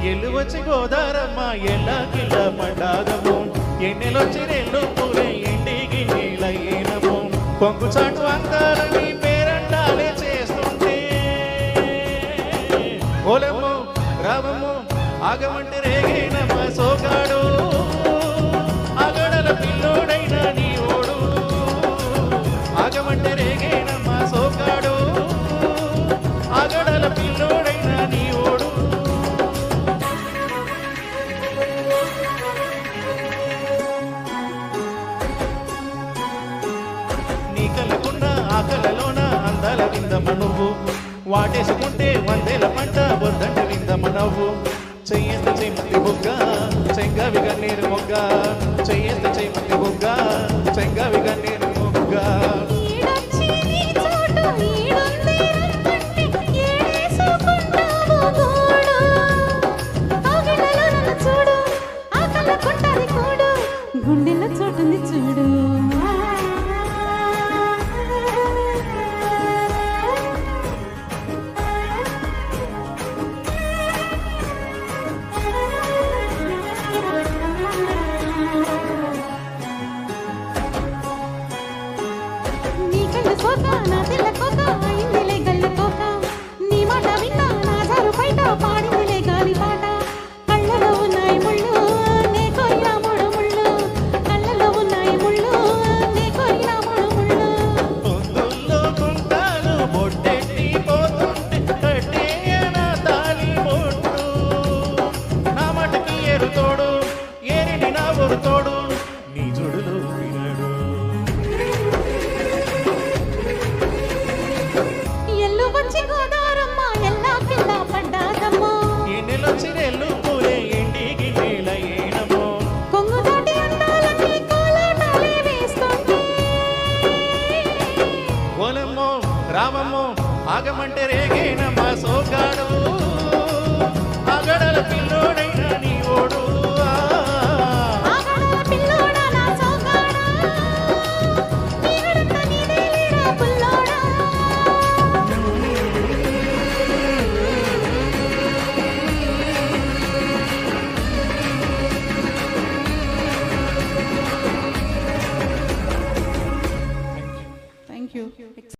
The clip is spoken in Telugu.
ఎల్లు వచ్చి గోదారమ్మ ఎల్లా కిల్ల పడ్డాదము ఎన్నెలొచ్చి రెల్లు పూలే ఇంటికి నీళ్ళయ్యేనము కొంగు చాటు అందాలని పేరంటాలే చేస్తుంటే ఓలమ్ము రామమ్ము ఆగమంటే రేగేనమ్మ సోగాడు ఆగడల పిల్లోడైనా నీ ఓడు ఆగమంటే రేగేనమ్మ సోగాడు ఆగడల పిల్లోడైనా నీ ఓడు నీ కళ్ళకున్న ఆకలలోన అందాల విందమ్మ నువ్వు వాటేసుకుంటే వందేల పంట వద్దంటే విందమ్మ నవ్వు